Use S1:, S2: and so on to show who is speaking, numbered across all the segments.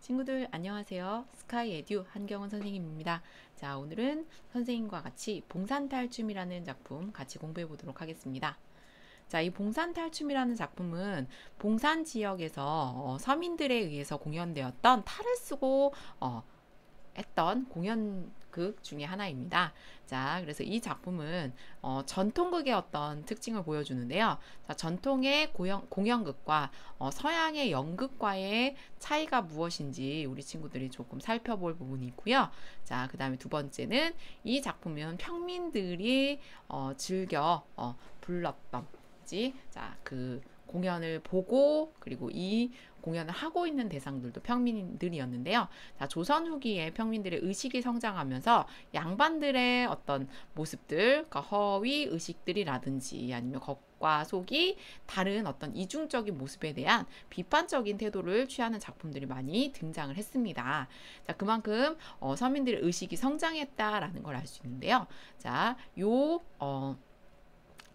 S1: 친구들 안녕하세요. 스카이 에듀 한경은 선생님입니다. 자, 오늘은 선생님과 같이 봉산탈춤이라는 작품 같이 공부해 보도록 하겠습니다. 자, 이 봉산탈춤이라는 작품은 봉산 지역에서 서민들에 의해서 공연되었던 탈을 쓰고 했던 공연극 중에 하나입니다. 자, 그래서 이 작품은 전통극의 어떤 특징을 보여주는데요. 자, 전통의 공연극과 서양의 연극과의 차이가 무엇인지 우리 친구들이 조금 살펴볼 부분이 있고요. 자, 그 다음에 두 번째는 이 작품은 평민들이 즐겨 불렀던 자, 그 공연을 보고 그리고 이 공연을 하고 있는 대상들도 평민들이었는데요. 자, 조선 후기에 평민들의 의식이 성장하면서 양반들의 어떤 모습들, 그러니까 허위 의식들이라든지 아니면 겉과 속이 다른 어떤 이중적인 모습에 대한 비판적인 태도를 취하는 작품들이 많이 등장을 했습니다. 자, 그만큼 서민들의 의식이 성장했다라는 걸 알 수 있는데요. 자,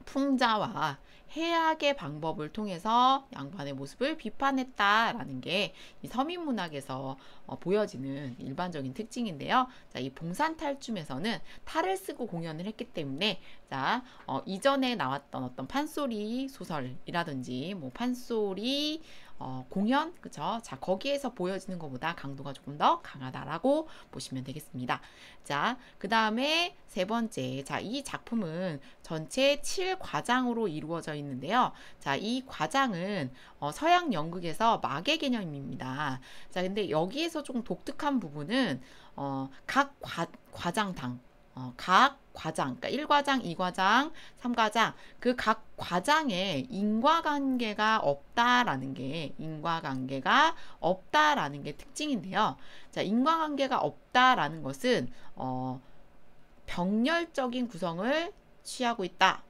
S1: 풍자와 해악의 방법을 통해서 양반의 모습을 비판했다라는 게 이 서민문학에서 보여지는 일반적인 특징인데요. 자, 이 봉산탈춤에서는 탈을 쓰고 공연을 했기 때문에 자, 이전에 나왔던 어떤 판소리 소설이라든지 뭐 판소리 공연, 그쵸? 자, 거기에서 보여지는 것보다 강도가 조금 더 강하다라고 보시면 되겠습니다. 자, 그 다음에 세 번째, 자, 이 작품은 전체 7과장으로 이루어져 있는데요. 자, 이 과장은 서양 연극에서 막의 개념입니다. 자, 근데 여기에서 좀 독특한 부분은 각 과장당 각 과장, 그러니까 1과장, 2과장, 3과장, 그 각 과장에 인과관계가 없다라는 게 특징인데요. 자, 인과관계가 없다라는 것은 병렬적인 구성을 취하고 있다.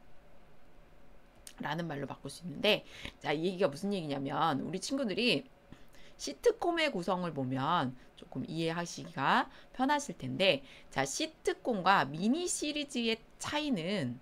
S1: 라는 말로 바꿀 수 있는데, 자, 이 얘기가 무슨 얘기냐면 우리 친구들이 시트콤의 구성을 보면 조금 이해하시기가 편하실 텐데, 자, 시트콤과 미니 시리즈의 차이는,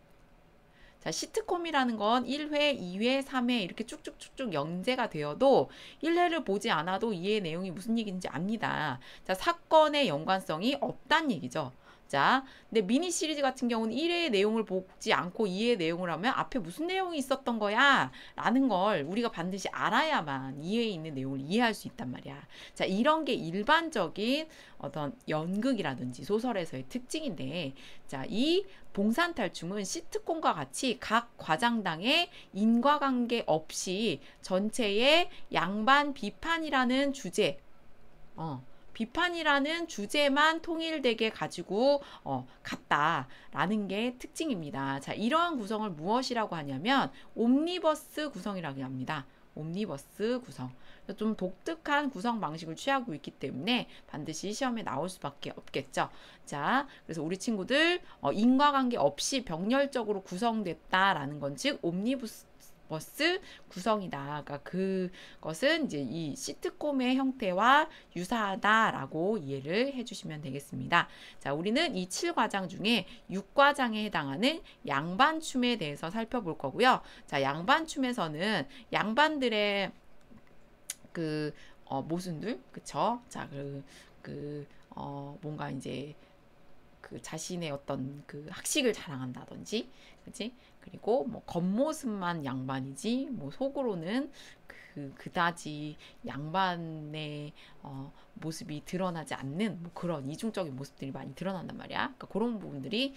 S1: 자, 시트콤이라는 건 1회, 2회, 3회 이렇게 쭉쭉쭉쭉 연재가 되어도 1회를 보지 않아도 이해 내용이 무슨 얘기인지 압니다. 자, 사건의 연관성이 없다는 얘기죠. 자, 근데 미니 시리즈 같은 경우는 1회의 내용을 보지 않고 2회의 내용을 하면 앞에 무슨 내용이 있었던 거야? 라는 걸 우리가 반드시 알아야만 2회에 있는 내용을 이해할 수 있단 말이야. 자, 이런 게 일반적인 어떤 연극이라든지 소설에서의 특징인데, 자, 이 봉산탈춤은 시트콤과 같이 각 과장당의 인과관계 없이 전체의 양반 비판이라는 주제, 비판이라는 주제만 통일되게 가지고 갔다라는 게 특징입니다. 자, 이러한 구성을 무엇이라고 하냐면 옴니버스 구성이라고 합니다. 옴니버스 구성. 좀 독특한 구성 방식을 취하고 있기 때문에 반드시 시험에 나올 수밖에 없겠죠. 자, 그래서 우리 친구들 인과관계 없이 병렬적으로 구성됐다라는 건 즉 옴니버스 구성이다. 그러니까 그것은 이제 이 시트콤의 형태와 유사하다라고 이해를 해주시면 되겠습니다. 자, 우리는 이 7과장 중에 6과장에 해당하는 양반춤에 대해서 살펴볼 거고요. 자, 양반춤에서는 양반들의 그 모순들, 그쵸? 자, 뭔가 이제 그 자신의 어떤 그 학식을 자랑한다든지, 그치? 그리고 뭐 겉모습만 양반이지, 뭐 속으로는 그다지 양반의 모습이 드러나지 않는 뭐 그런 이중적인 모습들이 많이 드러난단 말이야. 그러니까 그런 부분들이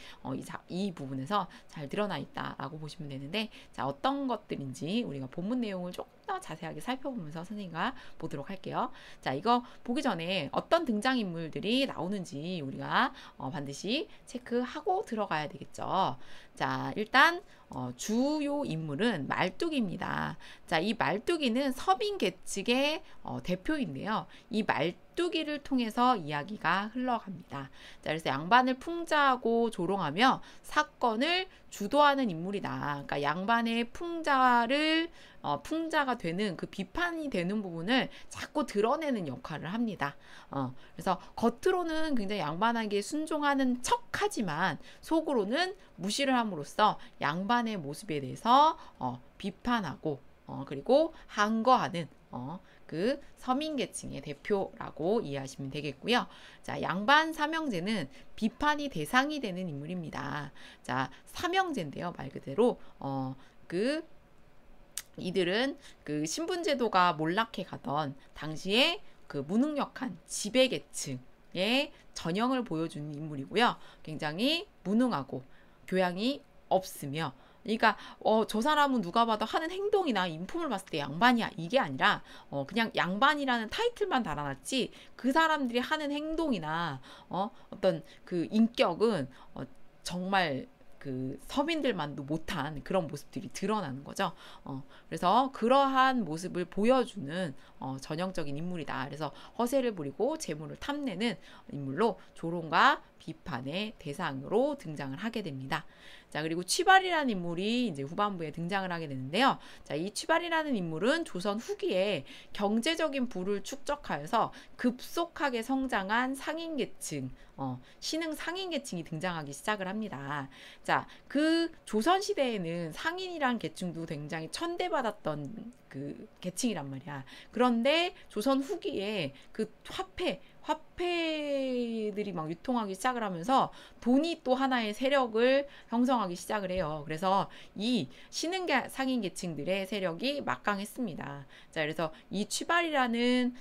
S1: 이 부분에서 잘 드러나 있다라고 보시면 되는데, 자, 어떤 것들인지 우리가 본문 내용을 조금 더 자세하게 살펴보면서 선생님과 보도록 할게요. 자, 이거 보기 전에 어떤 등장인물들이 나오는지 우리가 반드시 체크하고 들어가야 되겠죠. 자, 일단 주요 인물은 말뚝입니다. 자, 이 말뚝이는 서민 계층의 대표인데요. 이 말뚝이를 통해서 이야기가 흘러갑니다. 자, 그래서 양반을 풍자하고 조롱하며 사건을 주도하는 인물이다. 그러니까 양반의 풍자가 되는 그 비판이 되는 부분을 자꾸 드러내는 역할을 합니다. 그래서 겉으로는 굉장히 양반에게 순종하는 척하지만 속으로는 무시를 함으로써 양반의 모습에 대해서 비판하고 그리고 항거하는 그 서민계층의 대표라고 이해하시면 되겠고요. 자, 양반 삼형제는 비판이 대상이 되는 인물입니다. 자, 삼형제인데요. 말 그대로 그 이들은 그 신분제도가 몰락해 가던 당시에 그 무능력한 지배계층의 전형을 보여주는 인물이고요. 굉장히 무능하고 교양이 없으며, 그러니까 저 사람은 누가 봐도 하는 행동이나 인품을 봤을 때 양반이야 이게 아니라 그냥 양반이라는 타이틀만 달아놨지 그 사람들이 하는 행동이나 어떤 그 인격은 정말 그 서민들만도 못한 그런 모습들이 드러나는 거죠. 그래서 그러한 모습을 보여주는 전형적인 인물이다. 그래서 허세를 부리고 재물을 탐내는 인물로 조롱과 비판의 대상으로 등장을 하게 됩니다. 자, 그리고 취발이라는 인물이 이제 후반부에 등장을 하게 되는데요. 자, 이 취발이라는 인물은 조선 후기에 경제적인 부를 축적하여서 급속하게 성장한 상인계층, 신흥 상인계층이 등장하기 시작을 합니다. 자, 그 조선시대에는 상인이란 계층도 굉장히 천대받았던 그 계층이란 말이야. 그런데 조선 후기에 그 화폐들이 막 유통하기 시작을 하면서 돈이 또 하나의 세력을 형성하기 시작을 해요. 그래서 이 신흥 상인 계층들의 세력이 막강했습니다. 자, 그래서 이 취발이라는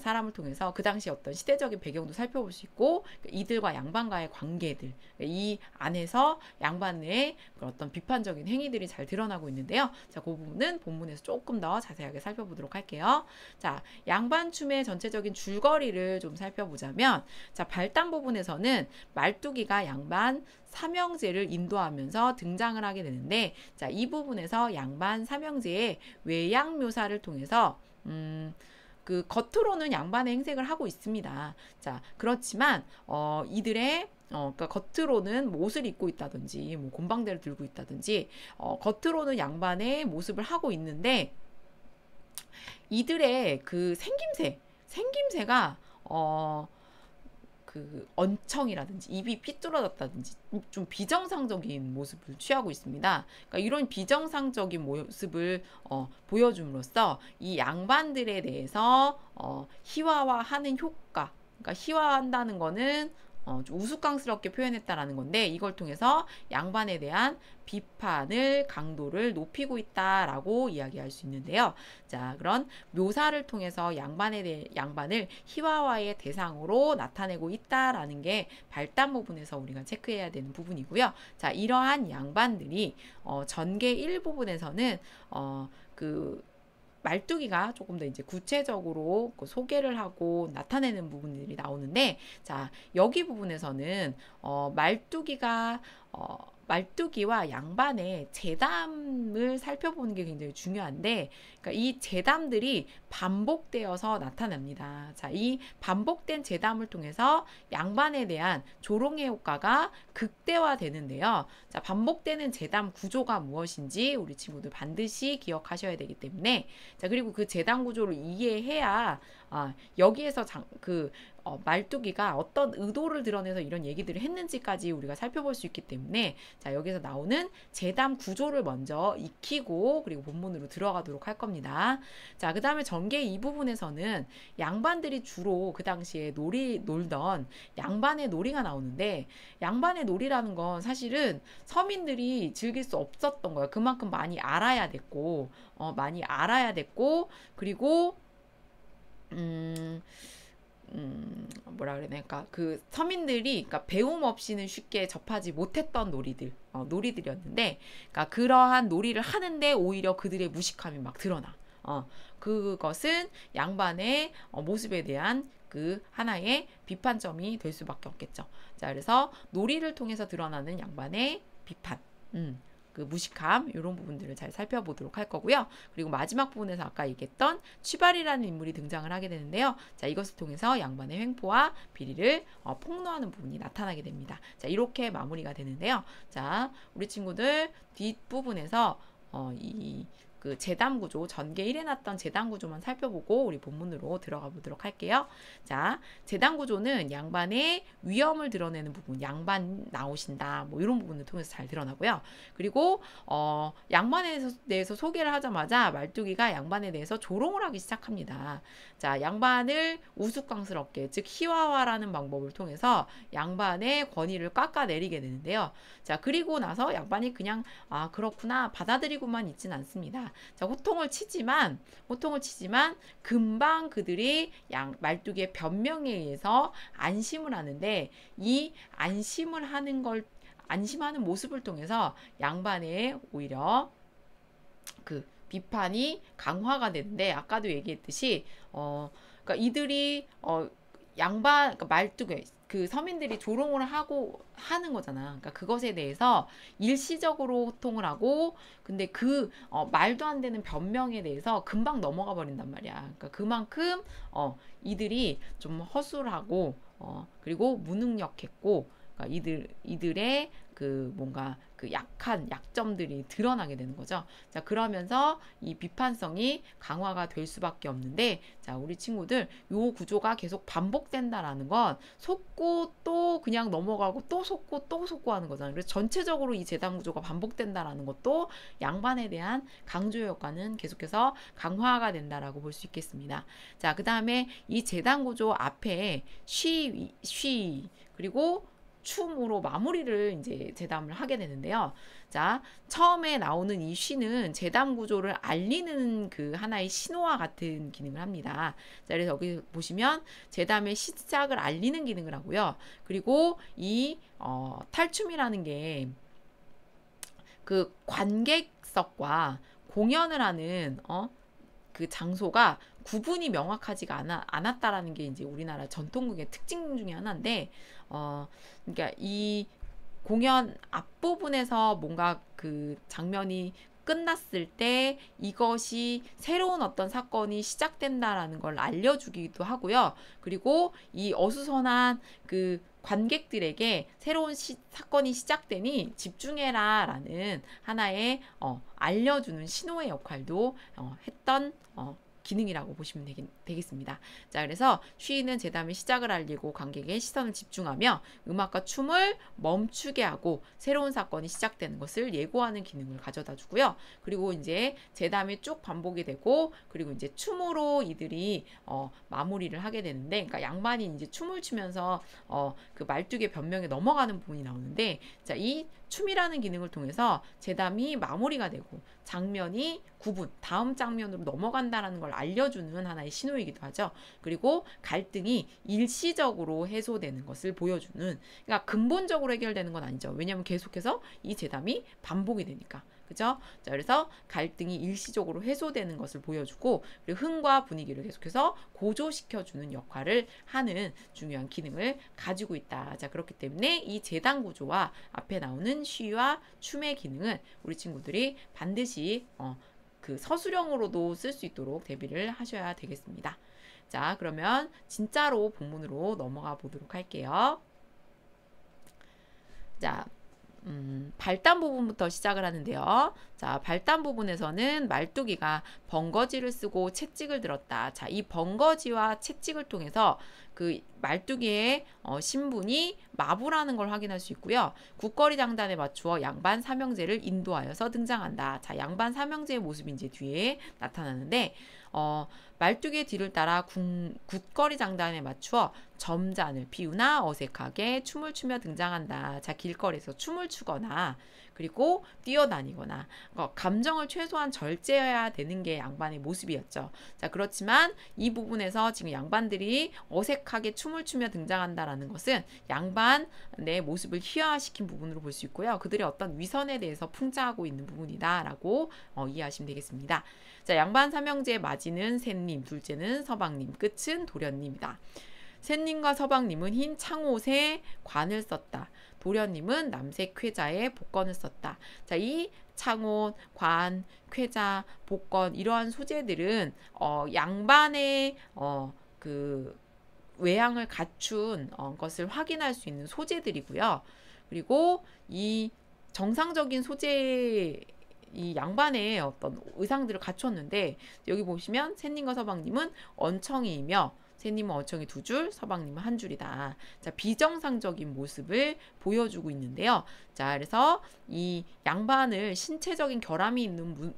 S1: 사람을 통해서 그 당시 어떤 시대적인 배경도 살펴볼 수 있고 이들과 양반과의 관계들, 이 안에서 양반의 어떤 비판적인 행위들이 잘 드러나고 있는데요. 자, 그 부분은 본문에서 조금 더 자세하게 살펴보도록 할게요. 자, 양반춤의 전체적인 줄거리를 좀 살펴보자면, 자, 발단 부분에서는 말뚝이가 양반 삼형제를 인도하면서 등장을 하게 되는데, 자, 이 부분에서 양반 삼형제의 외양 묘사를 통해서 그 겉으로는 양반의 행색을 하고 있습니다. 자, 그렇지만 이들의 그러니까 겉으로는 뭐 옷을 입고 있다든지 뭐 곤방대를 들고 있다든지 겉으로는 양반의 모습을 하고 있는데 이들의 그 생김새가 그 언청이라든지 입이 삐뚤어졌다든지 좀 비정상적인 모습을 취하고 있습니다. 그러니까 이런 비정상적인 모습을 보여줌으로써 이 양반들에 대해서 희화화하는 효과, 그러니까 희화한다는 거는 좀 우스꽝스럽게 표현했다라는 건데 이걸 통해서 양반에 대한 비판을 강도를 높이고 있다라고 이야기할 수 있는데요. 자, 그런 묘사를 통해서 양반을 희화화의 대상으로 나타내고 있다라는 게 발단 부분에서 우리가 체크해야 되는 부분이고요. 자, 이러한 양반들이 전개 1부분에서는 그 말뚝이가 조금 더 이제 구체적으로 소개를 하고 나타내는 부분들이 나오는데, 자, 여기 부분에서는 말뚝이와 양반의 제담을 살펴보는 게 굉장히 중요한데, 그러니까 이 제담들이 반복되어서 나타납니다. 자, 이 반복된 제담을 통해서 양반에 대한 조롱의 효과가 극대화되는데요. 자, 반복되는 제담 구조가 무엇인지 우리 친구들 반드시 기억하셔야 되기 때문에, 자, 그리고 그 제담 구조를 이해해야 여기에서 말뚝이가 어떤 의도를 드러내서 이런 얘기들을 했는지까지 우리가 살펴볼 수 있기 때문에, 자, 여기서 나오는 제담 구조를 먼저 익히고 그리고 본문으로 들어가도록 할 겁니다. 자, 그 다음에 전개 이 부분에서는 양반들이 주로 그 당시에 놀던 양반의 놀이가 나오는데, 양반의 놀이라는 건 사실은 서민들이 즐길 수 없었던 거예요. 그만큼 많이 알아야 됐고 그리고 뭐라 그래야 될까, 그 서민들이 그러니까 배움 없이는 쉽게 접하지 못했던 놀이들이었는데, 그러니까 그러한 놀이를 하는데 오히려 그들의 무식함이 막 드러나. 그것은 양반의 모습에 대한 그 하나의 비판점이 될 수밖에 없겠죠. 자, 그래서 놀이를 통해서 드러나는 양반의 비판, 그 무식함, 이런 부분들을 잘 살펴보도록 할 거고요. 그리고 마지막 부분에서 아까 얘기했던 취발이라는 인물이 등장을 하게 되는데요. 자, 이것을 통해서 양반의 횡포와 비리를 폭로하는 부분이 나타나게 됩니다. 자, 이렇게 마무리가 되는데요. 자, 우리 친구들 뒷부분에서 이 그 재단 구조, 전개 1에 났던 재단 구조만 살펴보고 우리 본문으로 들어가 보도록 할게요. 자, 재단 구조는 양반의 위엄을 드러내는 부분, 양반 나오신다, 뭐 이런 부분을 통해서 잘 드러나고요. 그리고 양반에 대해서 소개를 하자마자 말뚝이가 양반에 대해서 조롱을 하기 시작합니다. 자, 양반을 우스꽝스럽게, 즉 희화화라는 방법을 통해서 양반의 권위를 깎아내리게 되는데요. 자, 그리고 나서 양반이 그냥 아 그렇구나 받아들이고만 있진 않습니다. 자, 호통을 치지만 금방 그들이 말뚝의 변명에 의해서 안심을 하는데, 이 안심하는 모습을 통해서 양반의 오히려 그 비판이 강화가 되는데, 아까도 얘기했듯이 그러니까 이들이 그러니까 말뚝에 그 서민들이 조롱을 하는 거잖아. 그러니까 그것에 대해서 일시적으로 호통을 하고, 근데 그 말도 안 되는 변명에 대해서 금방 넘어가 버린단 말이야. 그러니까 그만큼 이들이 좀 허술하고 그리고 무능력했고, 그러니까 이들의 그 뭔가 그 약점들이 드러나게 되는 거죠. 자, 그러면서 이 비판성이 강화가 될 수밖에 없는데, 자, 우리 친구들 요 구조가 계속 반복된다라는 건 속고 또 그냥 넘어가고 또 속고 또 속고 하는 거잖아요. 그래서 전체적으로 이 재단 구조가 반복된다라는 것도 양반에 대한 강조 효과는 계속해서 강화가 된다라고 볼 수 있겠습니다. 자, 그 다음에 이 재단 구조 앞에 쉬 그리고 춤으로 마무리를 이제 재담을 하게 되는데요. 자, 처음에 나오는 이 쉬는 재담 구조를 알리는 그 하나의 신호와 같은 기능을 합니다. 자, 그래서 여기 보시면 재담의 시작을 알리는 기능을 하고요. 그리고 이 탈춤이라는 게 그 관객석과 공연을 하는 그 장소가 구분이 명확하지가 않았다라는 게 이제 우리나라 전통극의 특징 중에 하나인데, 그러니까 이 공연 앞부분에서 뭔가 그 장면이 끝났을 때 이것이 새로운 어떤 사건이 시작된다라는 걸 알려주기도 하고요. 그리고 이 어수선한 그 관객들에게 새로운 사건이 시작되니 집중해라 라는 하나의 알려주는 신호의 역할도 했던 기능이라고 보시면 되겠습니다. 자, 그래서 쉬는 재담의 시작을 알리고 관객의 시선을 집중하며 음악과 춤을 멈추게 하고 새로운 사건이 시작되는 것을 예고하는 기능을 가져다 주고요. 그리고 이제 재담이 쭉 반복이 되고, 그리고 이제 춤으로 이들이 마무리를 하게 되는데, 그러니까 양반이 이제 춤을 추면서 그 말뚝의 변명에 넘어가는 부분이 나오는데, 자, 이 춤이라는 기능을 통해서 재담이 마무리가 되고 장면이 다음 장면으로 넘어간다라는 걸 알려주는 하나의 신호이기도 하죠. 그리고 갈등이 일시적으로 해소되는 것을 보여주는, 그러니까 근본적으로 해결되는 건 아니죠. 왜냐하면 계속해서 이 재담이 반복이 되니까. 그죠? 자, 그래서 갈등이 일시적으로 해소되는 것을 보여주고, 그리고 흥과 분위기를 계속해서 고조시켜주는 역할을 하는 중요한 기능을 가지고 있다. 자, 그렇기 때문에 이 재단 구조와 앞에 나오는 쉬와 춤의 기능은 우리 친구들이 반드시 그 서술형으로도 쓸 수 있도록 대비를 하셔야 되겠습니다. 자, 그러면 진짜로 본문으로 넘어가 보도록 할게요. 자, 발단 부분부터 시작을 하는데요. 자, 발단 부분에서는 말뚝이가 번거지를 쓰고 채찍을 들었다. 자, 이 번거지와 채찍을 통해서 그 말뚝이의 신분이 마부라는 걸 확인할 수 있고요. 국거리 장단에 맞추어 양반 삼형제를 인도하여서 등장한다. 자, 양반 삼형제의 모습이 이제 뒤에 나타나는데, 말뚝의 뒤를 따라 국거리 장단에 맞추어 점잔을 피우나 어색하게 춤을 추며 등장한다. 자, 길거리에서 춤을 추거나 그리고 뛰어다니거나 감정을 최소한 절제해야 되는 게 양반의 모습이었죠. 자, 그렇지만 이 부분에서 지금 양반들이 어색하게 춤을 추며 등장한다라는 것은 양반의 모습을 희화화시킨 부분으로 볼 수 있고요. 그들의 어떤 위선에 대해서 풍자하고 있는 부분이다라고 이해하시면 되겠습니다. 자, 양반 삼형제의 맞이는 셋님, 둘째는 서방님, 끝은 도련님이다. 셋님과 서방님은 흰 창옷에 관을 썼다. 도련님은 남색 쾌자에 복건을 썼다. 자, 이 창옷, 관, 쾌자, 복건 이러한 소재들은 양반의 그 외양을 갖춘 것을 확인할 수 있는 소재들이고요. 그리고 이 정상적인 소재 이 양반의 어떤 의상들을 갖췄는데 여기 보시면 샌님과 서방님은 언청이이며 샌님은 언청이 2줄, 서방님은 1줄이다. 자, 비정상적인 모습을 보여주고 있는데요. 자, 그래서 이 양반을 신체적인 결함이 있는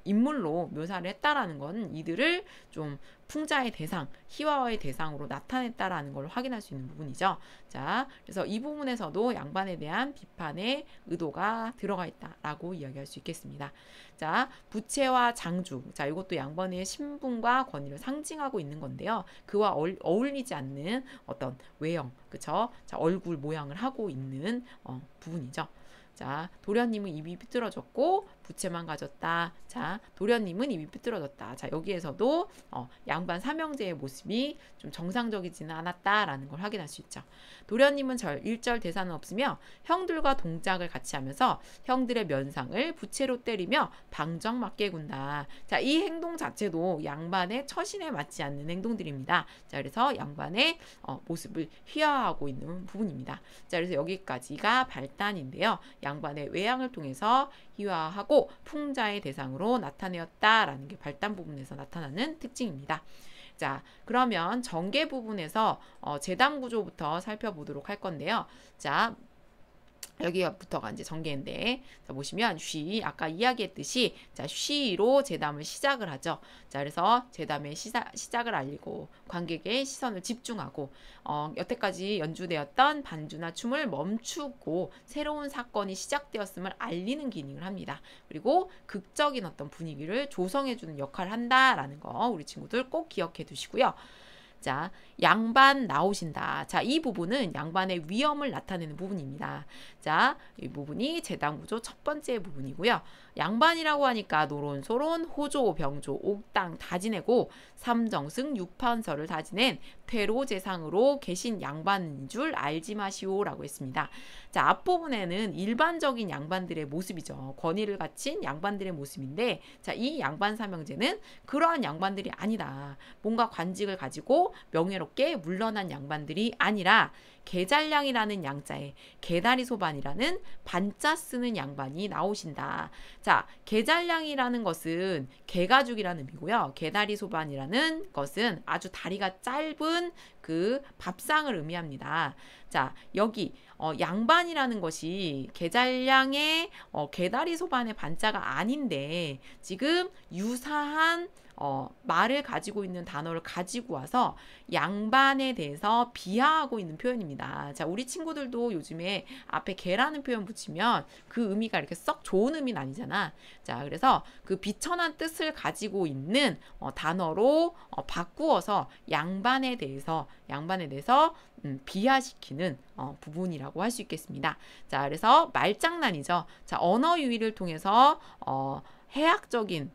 S1: 인물로 묘사를 했다라는 건 이들을 좀 풍자의 대상, 희화의 대상으로 나타냈다라는 걸 확인할 수 있는 부분이죠. 자, 그래서 이 부분에서도 양반에 대한 비판의 의도가 들어가 있다라고 이야기할 수 있겠습니다. 자, 부채와 장주. 자, 이것도 양반의 신분과 권위를 상징하고 있는 건데요. 그와 어울리지 않는 어떤 외형, 그쵸? 자, 얼굴 모양을 하고 있는 부분이죠. 자, 도련님은 입이 삐뚤어졌고 부채만 가졌다. 자, 도련님은 입이 삐뚤어졌다. 자, 여기에서도 양반 삼형제의 모습이 좀 정상적이지는 않았다라는 걸 확인할 수 있죠. 도련님은 일절 대사는 없으며 형들과 동작을 같이 하면서 형들의 면상을 부채로 때리며 방정맞게 군다. 자, 이 행동 자체도 양반의 처신에 맞지 않는 행동들입니다. 자, 그래서 양반의 모습을 희화화하고 있는 부분입니다. 자, 그래서 여기까지가 발단인데요. 양반의 외양을 통해서 희화하고 풍자의 대상으로 나타내었다라는 게 발단 부분에서 나타나는 특징입니다. 자, 그러면 전개 부분에서 재단 구조부터 살펴보도록 할 건데요. 자, 여기부터가 이제 전개인데, 자, 보시면 쉬, 아까 이야기했듯이, 자, 쉬로 제담을 시작을 하죠. 자, 그래서 제담의 시작을 알리고 관객의 시선을 집중하고 여태까지 연주되었던 반주나 춤을 멈추고 새로운 사건이 시작되었음을 알리는 기능을 합니다. 그리고 극적인 어떤 분위기를 조성해주는 역할을 한다라는 거 우리 친구들 꼭 기억해 두시고요. 자, 양반 나오신다. 자, 이 부분은 양반의 위엄을 나타내는 부분입니다. 자, 이 부분이 재단 구조 첫 번째 부분이고요. 양반이라고 하니까 노론소론, 호조, 병조, 옥당 다 지내고 삼정승, 육판서를 다 지낸 퇴로재상으로 계신 양반인 줄 알지 마시오라고 했습니다. 자, 앞부분에는 일반적인 양반들의 모습이죠. 권위를 갖춘 양반들의 모습인데, 자, 이 양반 삼형제는 그러한 양반들이 아니다. 뭔가 관직을 가지고 명예롭게 물러난 양반들이 아니라 계잘량이라는 양자에 개다리 소반이라는 반자 쓰는 양반이 나오신다. 자, 계잘량이라는 것은 개가죽이라는 의미고요. 개다리 소반이라는 것은 아주 다리가 짧은 그 밥상을 의미합니다. 자, 여기 양반이라는 것이 계잘량의 개다리 소반의 반자가 아닌데 지금 유사한 말을 가지고 있는 단어를 가지고 와서 양반에 대해서 비하하고 있는 표현입니다. 자, 우리 친구들도 요즘에 앞에 개라는 표현 붙이면 그 의미가 이렇게 썩 좋은 의미는 아니잖아. 자, 그래서 그 비천한 뜻을 가지고 있는 단어로 바꾸어서 양반에 대해서 비하시키는 부분이라고 할 수 있겠습니다. 자, 그래서 말장난이죠. 자, 언어 유희를 통해서 해학적인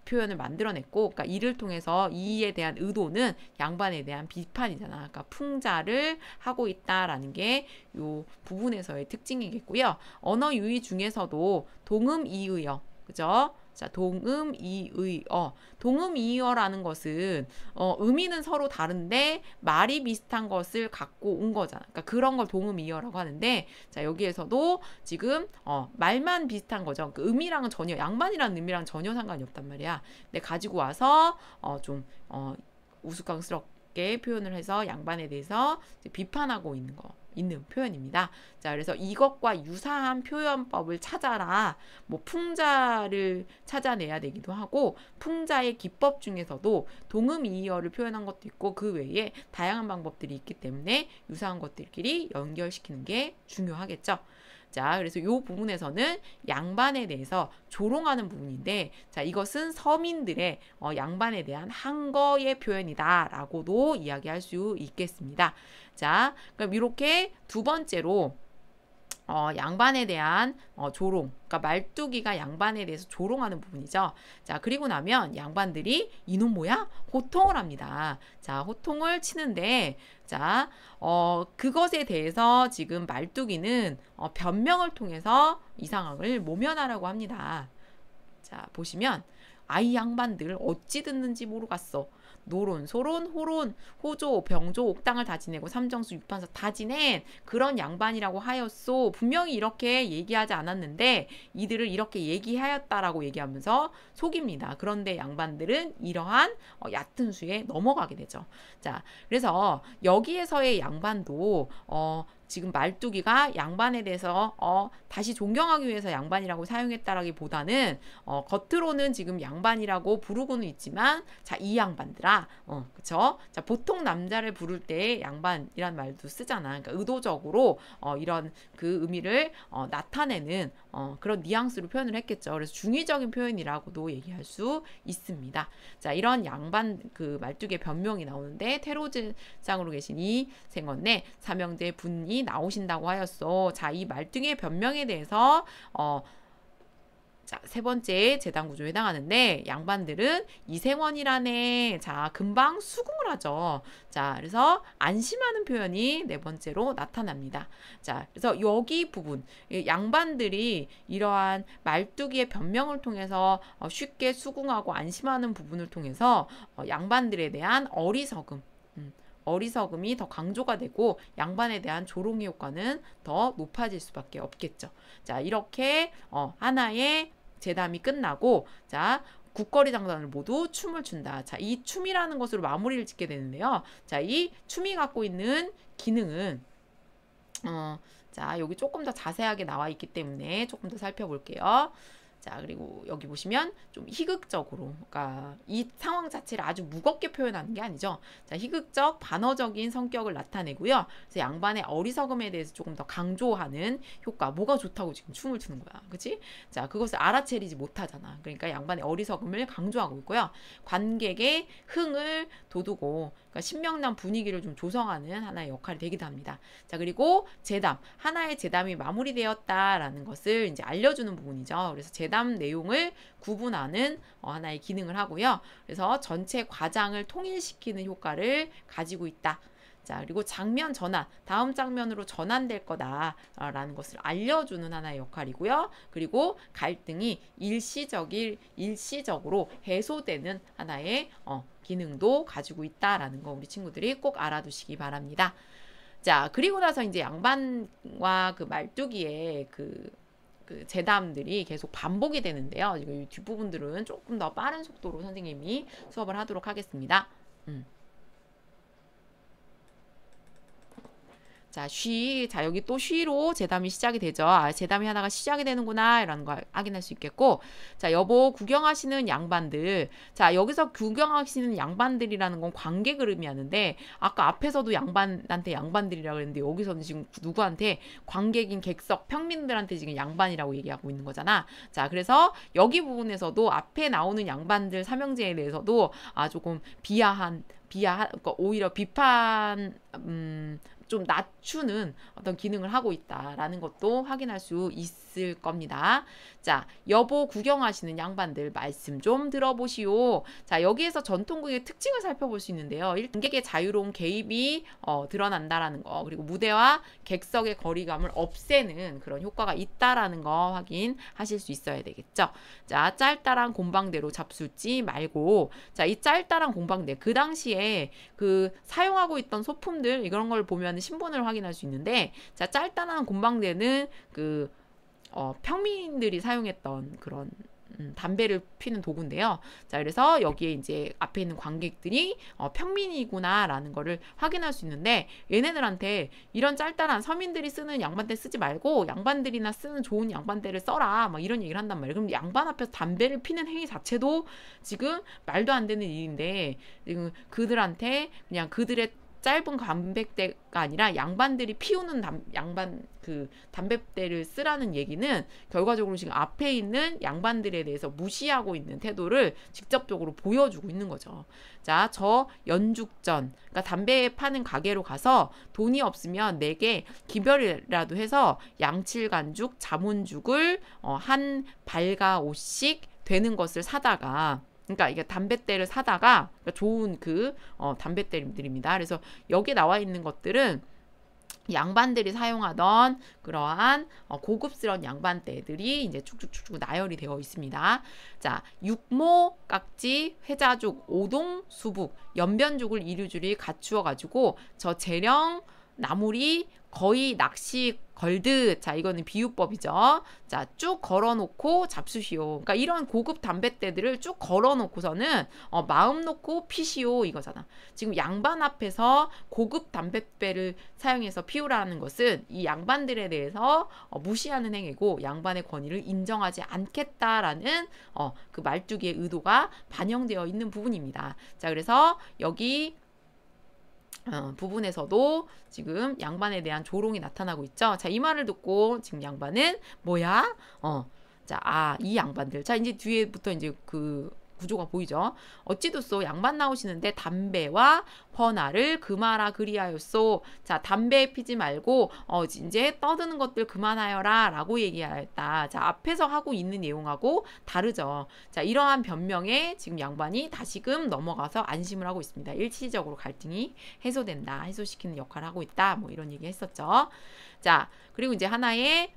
S1: 표현을 만들어냈고, 그러니까 이를 통해서 이에 대한 의도는 양반에 대한 비판이잖아. 그러니까 풍자를 하고 있다라는 게 이 부분에서의 특징이겠고요. 언어 유희 중에서도 동음이의어, 그죠? 자, 동음이의어. 동음이의어라는 것은 의미는 서로 다른데 말이 비슷한 것을 갖고 온 거잖아. 그러니까 그런 걸 동음이의어라고 하는데, 자, 여기에서도 지금 말만 비슷한 거죠. 그 의미랑은 전혀, 양반이라는 의미랑 전혀 상관이 없단 말이야. 근데 가지고 와서 좀 우스꽝스럽게 표현을 해서 양반에 대해서 비판하고 있는 표현입니다. 자, 그래서 이것과 유사한 표현법을 찾아라. 뭐 풍자를 찾아내야 되기도 하고, 풍자의 기법 중에서도 동음이의어를 표현한 것도 있고 그 외에 다양한 방법들이 있기 때문에 유사한 것들끼리 연결시키는 게 중요하겠죠. 자, 그래서 이 부분에서는 양반에 대해서 조롱하는 부분인데, 자, 이것은 서민들의 양반에 대한 항거의 표현이다라고도 이야기할 수 있겠습니다. 자, 그럼 이렇게 두 번째로 양반에 대한 조롱, 그러니까 말뚝이가 양반에 대해서 조롱하는 부분이죠. 자, 그리고 나면 양반들이 이놈 뭐야? 호통을 합니다. 자, 호통을 치는데, 자, 그것에 대해서 지금 말뚝이는 변명을 통해서 이 상황을 모면하라고 합니다. 자, 보시면 아이 양반들 어찌 듣는지 모르겠어. 노론, 소론, 호론, 호조, 병조, 옥당을 다 지내고 삼정수, 육판서 다 지낸 그런 양반이라고 하였소. 분명히 이렇게 얘기하지 않았는데 이들을 이렇게 얘기하였다라고 얘기하면서 속입니다. 그런데 양반들은 이러한 얕은 수에 넘어가게 되죠. 자, 그래서 여기에서의 양반도 지금 말뚝이가 양반에 대해서 다시 존경하기 위해서 양반이라고 사용했다라기보다는 겉으로는 지금 양반이라고 부르고는 있지만 자, 이 양반들아, 그쵸? 자, 보통 남자를 부를 때 양반이란 말도 쓰잖아. 그러니까 의도적으로 이런 그 의미를 나타내는 그런 뉘앙스로 표현을 했겠죠. 그래서 중의적인 표현이라고도 얘기할 수 있습니다. 자, 이런 양반 그 말뚝의 변명이 나오는데 테로즈상으로 계신 이 생원내 삼형제 분이 나오신다고 하였어. 자, 이 말뚝의 변명에 대해서 자, 세 번째 재단 구조에 해당하는데 양반들은 이생원이라네. 자, 금방 수긍을 하죠. 자, 그래서 안심하는 표현이 네 번째로 나타납니다. 자, 그래서 여기 부분 양반들이 이러한 말뚝이의 변명을 통해서 쉽게 수긍하고 안심하는 부분을 통해서 양반들에 대한 어리석음이 더 강조가 되고 양반에 대한 조롱의 효과는 더 높아질 수밖에 없겠죠. 자, 이렇게 하나의 제담이 끝나고 자, 국거리 장단을 모두 춤을 춘다. 자, 이 춤이라는 것으로 마무리를 짓게 되는데요. 자, 이 춤이 갖고 있는 기능은 자, 여기 조금 더 자세하게 나와 있기 때문에 조금 더 살펴볼게요. 자, 그리고 여기 보시면 좀 희극적으로, 그러니까 이 상황 자체를 아주 무겁게 표현하는 게 아니죠. 자, 희극적, 반어적인 성격을 나타내고요. 그래서 양반의 어리석음에 대해서 조금 더 강조하는 효과. 뭐가 좋다고 지금 춤을 추는 거야, 그렇지? 자, 그것을 알아채리지 못하잖아. 그러니까 양반의 어리석음을 강조하고 있고요. 관객의 흥을 돋우고, 그러니까 신명난 분위기를 좀 조성하는 하나의 역할이 되기도 합니다. 자, 그리고 제담, 하나의 제담이 마무리되었다라는 것을 이제 알려주는 부분이죠. 그래서 제담 내용을 구분하는 하나의 기능을 하고요. 그래서 전체 과장을 통일시키는 효과를 가지고 있다. 자, 그리고 장면 전환, 다음 장면으로 전환될 거다라는 것을 알려주는 하나의 역할이고요. 그리고 갈등이 일시적으로 해소되는 하나의 기능도 가지고 있다라는 거 우리 친구들이 꼭 알아두시기 바랍니다. 자, 그리고 나서 이제 양반과 그 말뚝이의 그 제담들이 계속 반복이 되는데요. 이 뒷부분들은 조금 더 빠른 속도로 선생님이 수업을 하도록 하겠습니다. 자, 자, 여기 또 쉬로 제담이 시작이 되죠. 아, 제담이 하나가 시작이 되는구나, 이라는 걸 확인할 수 있겠고. 자, 여보, 구경하시는 양반들. 자, 여기서 구경하시는 양반들이라는 건 관객을 의미하는데, 아까 앞에서도 양반한테 양반들이라고 그랬는데, 여기서는 지금 누구한테? 관객인 객석, 평민들한테 지금 양반이라고 얘기하고 있는 거잖아. 자, 그래서 여기 부분에서도 앞에 나오는 양반들 삼형제에 대해서도 조금 그러니까 오히려 비판, 좀 낮추는 어떤 기능을 하고 있다라는 것도 확인할 수 있을 겁니다. 자, 여보 구경하시는 양반들 말씀 좀 들어보시오. 자, 여기에서 전통극의 특징을 살펴볼 수 있는데요. 관객의 자유로운 개입이 드러난다라는 거, 그리고 무대와 객석의 거리감을 없애는 그런 효과가 있다라는 거 확인하실 수 있어야 되겠죠. 자, 짤따란 곰방대로 잡숫지 말고, 자, 이 짤따란 곰방대, 그 당시에 그 사용하고 있던 소품들 이런 걸 보면 신분을 확인할 수 있는데, 자, 짤따란 곰방대는 그 평민들이 사용했던 그런 담배를 피는 도구인데요. 자, 그래서 여기에 이제 앞에 있는 관객들이 평민이구나라는 거를 확인할 수 있는데, 얘네들한테 이런 짤짤한 서민들이 쓰는 양반대 쓰지 말고 양반들이나 쓰는 좋은 양반대를 써라, 막 이런 얘기를 한단 말이에요. 그럼 양반 앞에서 담배를 피는 행위 자체도 지금 말도 안 되는 일인데, 지금 그들한테 그냥 그들의 짧은 담배대가 아니라 양반들이 피우는 담배대를 쓰라는 얘기는 결과적으로 지금 앞에 있는 양반들에 대해서 무시하고 있는 태도를 직접적으로 보여주고 있는 거죠. 자, 저 연죽전, 그러니까 담배 파는 가게로 가서 돈이 없으면 내게 기별이라도 해서 양칠간죽, 자문죽을 한 발가 5씩 되는 것을 사다가, 그러니까 이게 담뱃대를 사다가, 그러니까 좋은 그 담뱃대들입니다. 그래서 여기 나와 있는 것들은 양반들이 사용하던 그러한 고급스러운 양반대들이 이제 쭉쭉쭉 나열이 되어 있습니다. 자, 육모, 깍지, 회자죽, 오동, 수북, 연변죽을 이류줄이 갖추어 가지고 저 재령, 나물이 거의 낚시 걸듯, 자 이거는 비유법이죠. 자, 쭉 걸어놓고 잡수시오. 그러니까 이런 고급 담뱃대들을 쭉 걸어놓고서는 마음 놓고 피시오 이거잖아. 지금 양반 앞에서 고급 담뱃배를 사용해서 피우라는 것은 이 양반들에 대해서 무시하는 행위고 양반의 권위를 인정하지 않겠다라는 그 말뚝의 의도가 반영되어 있는 부분입니다. 자, 그래서 여기 부분에서도 지금 양반에 대한 조롱이 나타나고 있죠. 자, 이 말을 듣고 지금 양반은 뭐야? 자, 이 양반들. 자, 이제 뒤에부터 이제 그 구조가 보이죠. 어찌됐소 양반 나오시는데 담배와 헌화를 금하라 그리하였소. 자, 담배 피지 말고 이제 떠드는 것들 그만하여라 라고 얘기하였다. 자, 앞에서 하고 있는 내용하고 다르죠. 자, 이러한 변명에 지금 양반이 다시금 넘어가서 안심을 하고 있습니다. 일시적으로 갈등이 해소된다. 해소시키는 역할을 하고 있다. 뭐 이런 얘기 했었죠. 자, 그리고 이제 하나의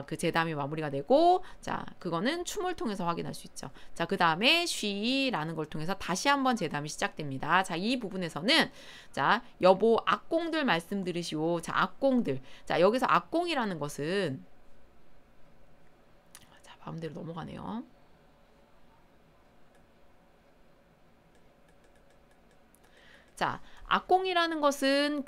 S1: 그 제담이 마무리가 되고, 자, 그거는 춤을 통해서 확인할 수 있죠. 자, 그 다음에 쉬라는 걸 통해서 다시 한번 제담이 시작됩니다. 자, 이 부분에서는 자, 여보 악공들 말씀 들으시오. 자, 악공들. 자, 여기서 악공이라는 것은 자, 마음대로 넘어가네요. 자, 악공이라는 것은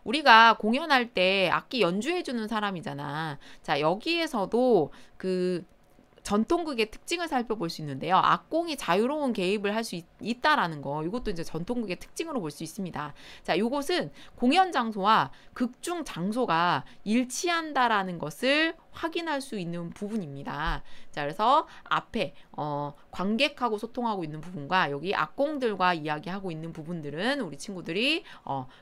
S1: 우리가 공연할 때 악기 연주해주는 사람이잖아. 자, 여기에서도 그 전통극의 특징을 살펴볼 수 있는데요. 악공이 자유로운 개입을 할 수 있다라는 거. 이것도 이제 전통극의 특징으로 볼 수 있습니다. 자, 이것은 공연 장소와 극중 장소가 일치한다라는 것을 확인할 수 있는 부분입니다. 자, 그래서 앞에 관객하고 소통하고 있는 부분과 여기 악공들과 이야기하고 있는 부분들은 우리 친구들이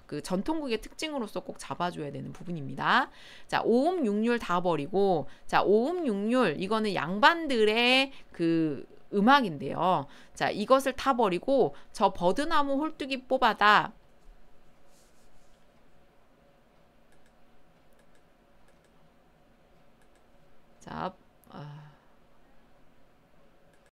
S1: 그 전통극의 특징으로서 꼭 잡아줘야 되는 부분입니다. 자, 오음 육률 다 버리고, 자, 오음 육률 이거는 양반들의 그 음악인데요. 자, 이것을 다 버리고 저 버드나무 홀뚜기 뽑아다. 자,